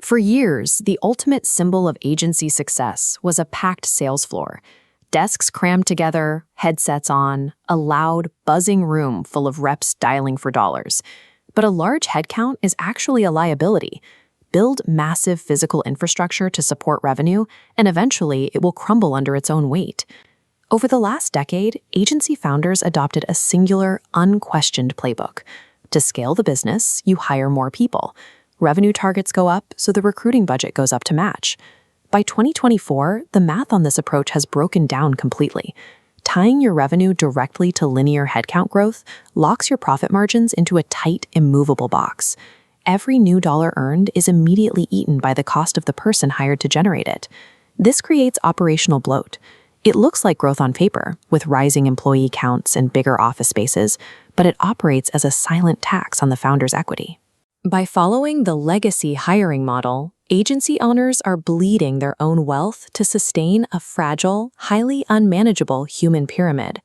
For years, the ultimate symbol of agency success was a packed sales floor. Desks crammed together, headsets on, a loud, buzzing room full of reps dialing for dollars. But a large headcount is actually a liability. Build massive physical infrastructure to support revenue, and eventually it will crumble under its own weight. Over the last decade, agency founders adopted a singular, unquestioned playbook. To scale the business, you hire more people. Revenue targets go up, so the recruiting budget goes up to match. By 2024, the math on this approach has broken down completely. Tying your revenue directly to linear headcount growth locks your profit margins into a tight, immovable box. Every new dollar earned is immediately eaten by the cost of the person hired to generate it. This creates operational bloat. It looks like growth on paper, with rising employee counts and bigger office spaces, but it operates as a silent tax on the founder's equity. By following the legacy hiring model, agency owners are bleeding their own wealth to sustain a fragile, highly unmanageable human pyramid.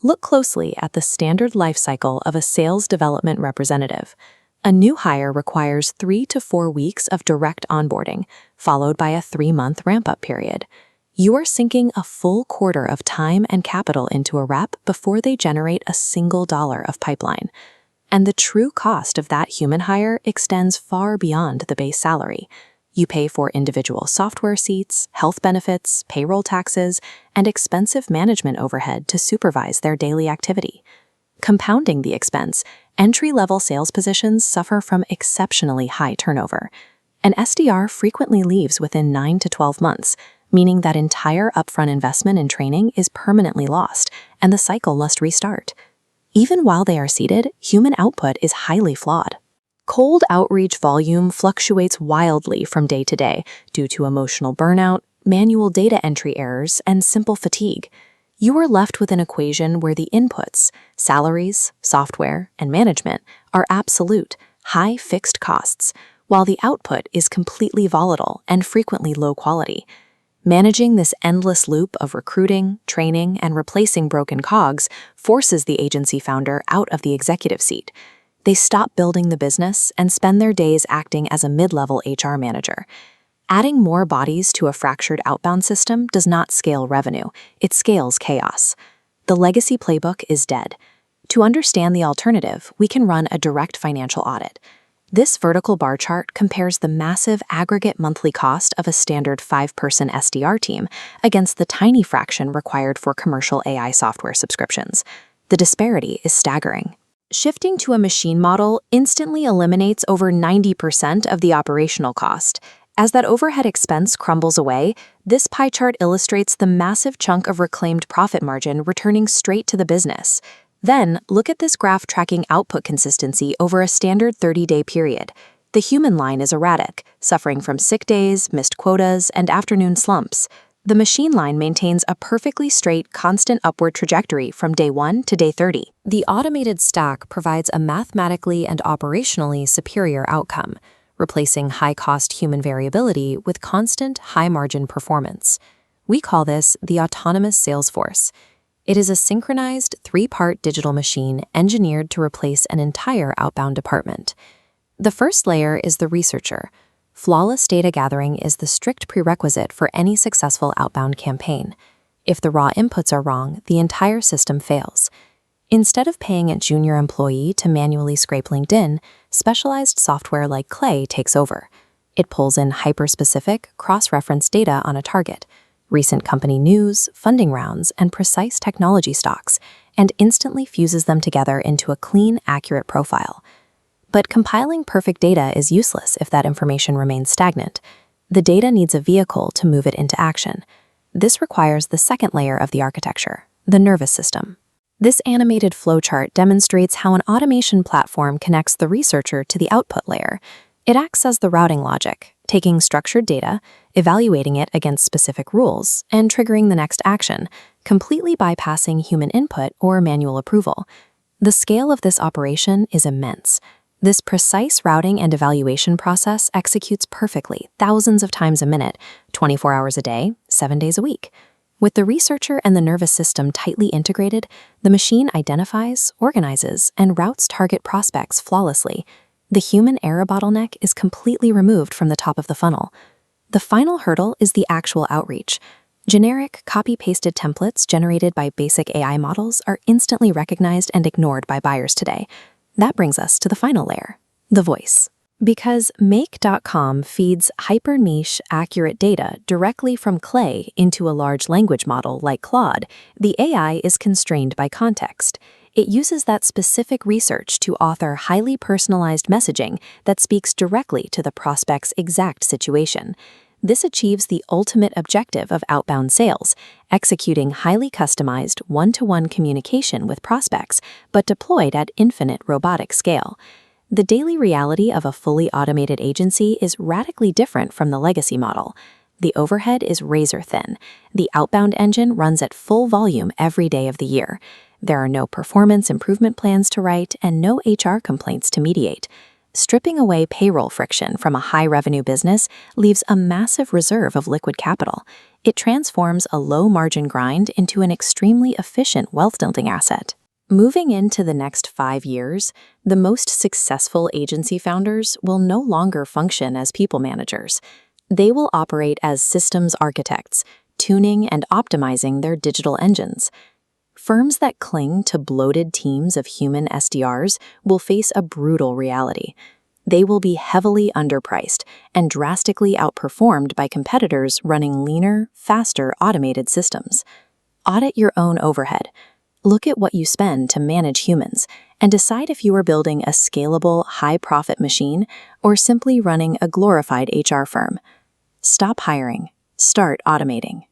Look closely at the standard life cycle of a sales development representative. A new hire requires 3 to 4 weeks of direct onboarding, followed by a 3-month ramp-up period. You are sinking a full quarter of time and capital into a rep before they generate a single dollar of pipeline. And the true cost of that human hire extends far beyond the base salary. You pay for individual software seats, health benefits, payroll taxes, and expensive management overhead to supervise their daily activity. Compounding the expense, entry-level sales positions suffer from exceptionally high turnover. An SDR frequently leaves within 9 to 12 months, meaning that entire upfront investment in training is permanently lost, and the cycle must restart. Even while they are seated, human output is highly flawed. Cold outreach volume fluctuates wildly from day to day due to emotional burnout, manual data entry errors, and simple fatigue. You are left with an equation where the inputs, salaries, software, and management, are absolute, high fixed costs, while the output is completely volatile and frequently low quality. Managing this endless loop of recruiting, training, and replacing broken cogs forces the agency founder out of the executive seat. They stop building the business and spend their days acting as a mid-level HR manager. Adding more bodies to a fractured outbound system does not scale revenue, it scales chaos. The legacy playbook is dead. To understand the alternative, we can run a direct financial audit. This vertical bar chart compares the massive aggregate monthly cost of a standard 5-person SDR team against the tiny fraction required for commercial AI software subscriptions. The disparity is staggering. Shifting to a machine model instantly eliminates over 90% of the operational cost. As that overhead expense crumbles away, this pie chart illustrates the massive chunk of reclaimed profit margin returning straight to the business. Then, look at this graph tracking output consistency over a standard 30-day period. The human line is erratic, suffering from sick days, missed quotas, and afternoon slumps. The machine line maintains a perfectly straight, constant upward trajectory from day 1 to day 30. The automated stack provides a mathematically and operationally superior outcome, replacing high-cost human variability with constant, high-margin performance. We call this the autonomous sales force. It is a synchronized 3-part digital machine engineered to replace an entire outbound department. The first layer is the researcher. Flawless data gathering is the strict prerequisite for any successful outbound campaign. If the raw inputs are wrong, the entire system fails. Instead of paying a junior employee to manually scrape LinkedIn, specialized software like Clay takes over. It pulls in hyper-specific, cross-reference data on a target, recent company news, funding rounds, and precise technology stocks, and instantly fuses them together into a clean, accurate profile. But compiling perfect data is useless if that information remains stagnant. The data needs a vehicle to move it into action. This requires the second layer of the architecture, the nervous system. This animated flowchart demonstrates how an automation platform connects the researcher to the output layer. It acts as the routing logic, taking structured data, evaluating it against specific rules, and triggering the next action, completely bypassing human input or manual approval. The scale of this operation is immense. This precise routing and evaluation process executes perfectly, thousands of times a minute, 24 hours a day, 7 days a week. With the researcher and the nervous system tightly integrated, the machine identifies, organizes, and routes target prospects flawlessly. The human error bottleneck is completely removed from the top of the funnel. The final hurdle is the actual outreach. Generic, copy-pasted templates generated by basic AI models are instantly recognized and ignored by buyers today. That brings us to the final layer, the voice. Because Make.com feeds hyper-niche, accurate data directly from Clay into a large language model like Claude, the AI is constrained by context. It uses that specific research to author highly personalized messaging that speaks directly to the prospect's exact situation. This achieves the ultimate objective of outbound sales, executing highly customized one-to-one communication with prospects, but deployed at infinite robotic scale. The daily reality of a fully automated agency is radically different from the legacy model. The overhead is razor-thin. The outbound engine runs at full volume every day of the year. There are no performance improvement plans to write and no HR complaints to mediate. Stripping away payroll friction from a high-revenue business leaves a massive reserve of liquid capital. It transforms a low-margin grind into an extremely efficient wealth-building asset. Moving into the next 5 years, the most successful agency founders will no longer function as people managers. They will operate as systems architects, tuning and optimizing their digital engines. Firms that cling to bloated teams of human SDRs will face a brutal reality. They will be heavily underpriced and drastically outperformed by competitors running leaner, faster automated systems. Audit your own overhead. Look at what you spend to manage humans and decide if you are building a scalable, high-profit machine or simply running a glorified HR firm. Stop hiring. Start automating.